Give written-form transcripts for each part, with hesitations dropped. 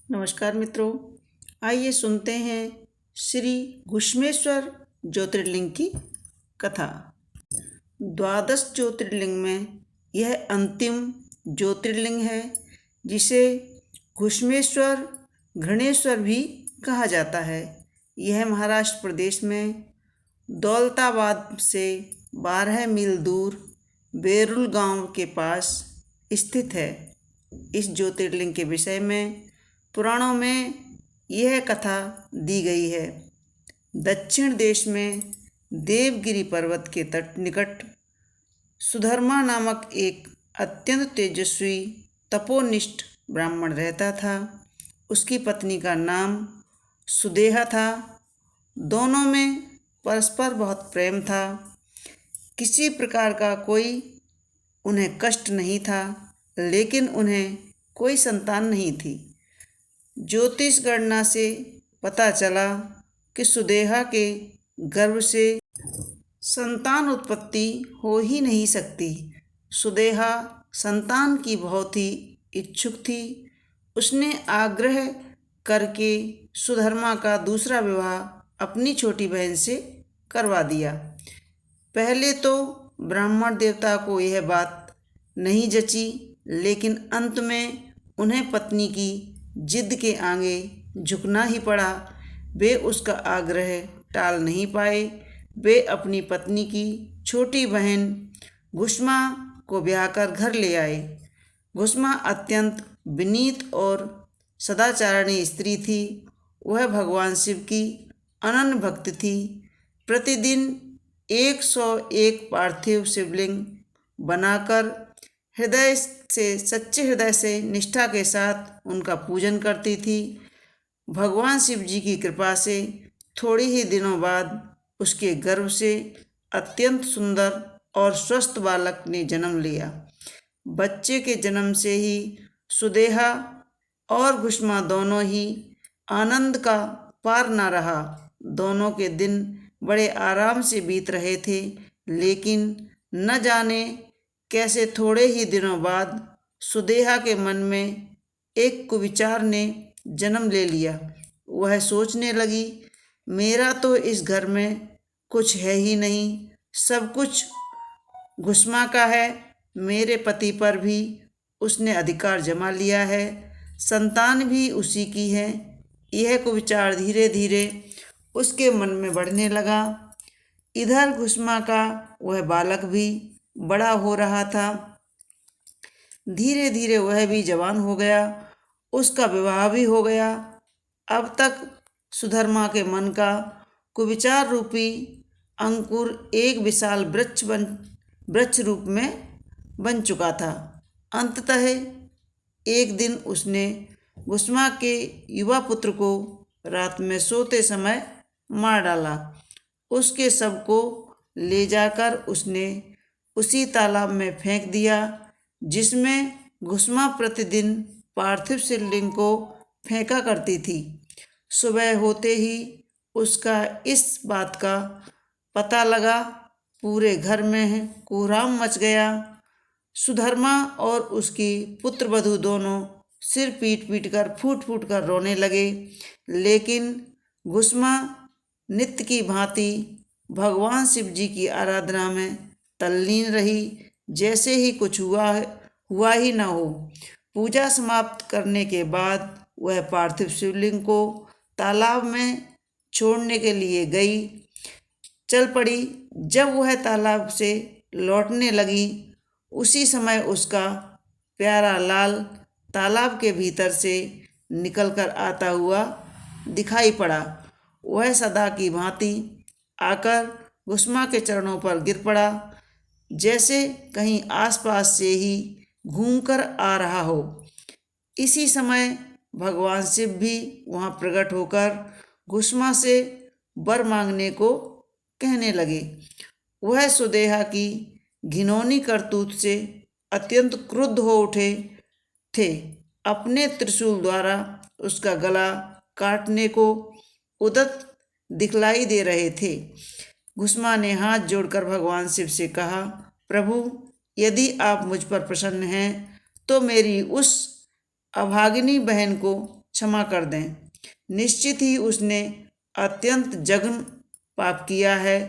नमस्कार मित्रों, आइए सुनते हैं श्री घुश्मेश्वर ज्योतिर्लिंग की कथा। द्वादश ज्योतिर्लिंग में यह अंतिम ज्योतिर्लिंग है, जिसे घुश्मेश्वर घृणेश्वर भी कहा जाता है। यह महाराष्ट्र प्रदेश में दौलताबाद से 12 मील दूर बेरुल गांव के पास स्थित है। इस ज्योतिर्लिंग के विषय में पुराणों में यह कथा दी गई है। दक्षिण देश में देवगिरी पर्वत के तट निकट सुधर्मा नामक एक अत्यंत तेजस्वी तपोनिष्ठ ब्राह्मण रहता था। उसकी पत्नी का नाम सुदेहा था। दोनों में परस्पर बहुत प्रेम था। किसी प्रकार का कोई उन्हें कष्ट नहीं था, लेकिन उन्हें कोई संतान नहीं थी। ज्योतिष गणना से पता चला कि सुदेहा के गर्भ से संतान उत्पत्ति हो ही नहीं सकती। सुदेहा संतान की बहुत ही इच्छुक थी। उसने आग्रह करके सुधर्मा का दूसरा विवाह अपनी छोटी बहन से करवा दिया। पहले तो ब्राह्मण देवता को यह बात नहीं जची, लेकिन अंत में उन्हें पत्नी की जिद के आगे झुकना ही पड़ा। वे उसका आग्रह टाल नहीं पाए। वे अपनी पत्नी की छोटी बहन घुश्मा को ब्याह कर घर ले आए। घुश्मा अत्यंत विनीत और सदाचारणी स्त्री थी। वह भगवान शिव की अनन्य भक्त थी। प्रतिदिन 101 पार्थिव शिवलिंग बनाकर हृदय से सच्चे हृदय से निष्ठा के साथ उनका पूजन करती थी। भगवान शिव जी की कृपा से थोड़े ही दिनों बाद उसके गर्भ से अत्यंत सुंदर और स्वस्थ बालक ने जन्म लिया। बच्चे के जन्म से ही सुदेहा और घुश्मा दोनों ही आनंद का पार न रहा। दोनों के दिन बड़े आराम से बीत रहे थे, लेकिन न जाने कैसे थोड़े ही दिनों बाद सुदेहा के मन में एक कुविचार ने जन्म ले लिया। वह सोचने लगी, मेरा तो इस घर में कुछ है ही नहीं, सब कुछ घुश्मा का है। मेरे पति पर भी उसने अधिकार जमा लिया है, संतान भी उसी की है। यह कुविचार धीरे धीरे उसके मन में बढ़ने लगा। इधर घुश्मा का वह बालक भी बड़ा हो रहा था। धीरे धीरे वह भी जवान हो गया। उसका विवाह भी हो गया। अब तक सुधर्मा के मन का कुविचार रूपी अंकुर एक विशाल वृक्ष रूप में बन चुका था। अंततः एक दिन उसने घुश्मा के युवा पुत्र को रात में सोते समय मार डाला। उसके शव को ले जाकर उसने उसी तालाब में फेंक दिया, जिसमें घुश्मा प्रतिदिन पार्थिव शिवलिंग को फेंका करती थी। सुबह होते ही उसका इस बात का पता लगा। पूरे घर में कोहराम मच गया। सुधर्मा और उसकी पुत्रवधू दोनों सिर पीट पीट कर फूट फूट कर रोने लगे, लेकिन घुश्मा नित्य की भांति भगवान शिव जी की आराधना में तल्लीन रही, जैसे ही कुछ हुआ ही न हो। पूजा समाप्त करने के बाद वह पार्थिव शिवलिंग को तालाब में छोड़ने के लिए गई, चल पड़ी। जब वह तालाब से लौटने लगी, उसी समय उसका प्यारा लाल तालाब के भीतर से निकलकर आता हुआ दिखाई पड़ा। वह सदा की भांति आकर घुश्मा के चरणों पर गिर पड़ा, जैसे कहीं आसपास से ही घूमकर आ रहा हो। इसी समय भगवान शिव भी वहाँ प्रकट होकर घुश्मा से वर मांगने को कहने लगे। वह सुदेहा की घिनौनी करतूत से अत्यंत क्रुद्ध हो उठे थे। अपने त्रिशूल द्वारा उसका गला काटने को उद्यत दिखलाई दे रहे थे। घुश्मा ने हाथ जोड़कर भगवान शिव से कहा, प्रभु, यदि आप मुझ पर प्रसन्न हैं तो मेरी उस अभागिनी बहन को क्षमा कर दें। निश्चित ही उसने अत्यंत जघन्य पाप किया है,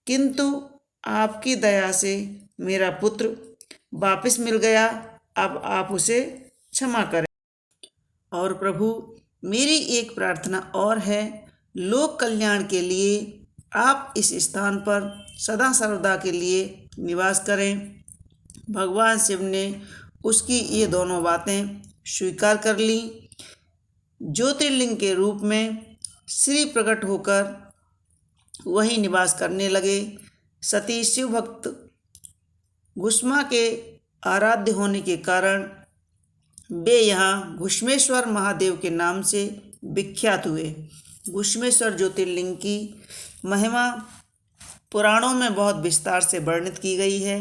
किंतु आपकी दया से मेरा पुत्र वापस मिल गया। अब आप उसे क्षमा करें। और प्रभु, मेरी एक प्रार्थना और है, लोक कल्याण के लिए आप इस स्थान पर सदा सर्वदा के लिए निवास करें। भगवान शिव ने उसकी ये दोनों बातें स्वीकार कर ली। ज्योतिर्लिंग के रूप में श्री प्रकट होकर वहीं निवास करने लगे। सती शिव भक्त घुश्मा के आराध्य होने के कारण वे यहाँ घुश्मेश्वर महादेव के नाम से विख्यात हुए। घुश्मेश्वर ज्योतिर्लिंग की महिमा पुराणों में बहुत विस्तार से वर्णित की गई है।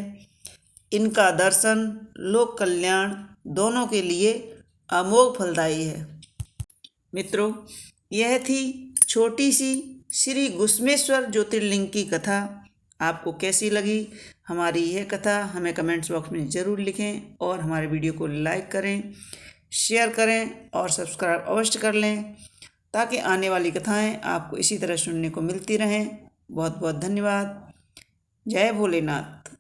इनका दर्शन लोक कल्याण दोनों के लिए अमोघ फलदायी है। मित्रों, यह थी छोटी सी श्री घुश्मेश्वर ज्योतिर्लिंग की कथा। आपको कैसी लगी हमारी यह कथा, हमें कमेंट्स बॉक्स में ज़रूर लिखें और हमारे वीडियो को लाइक करें, शेयर करें और सब्सक्राइब अवश्य कर लें, ताकि आने वाली कथाएं आपको इसी तरह सुनने को मिलती रहें। बहुत बहुत धन्यवाद। जय भोलेनाथ।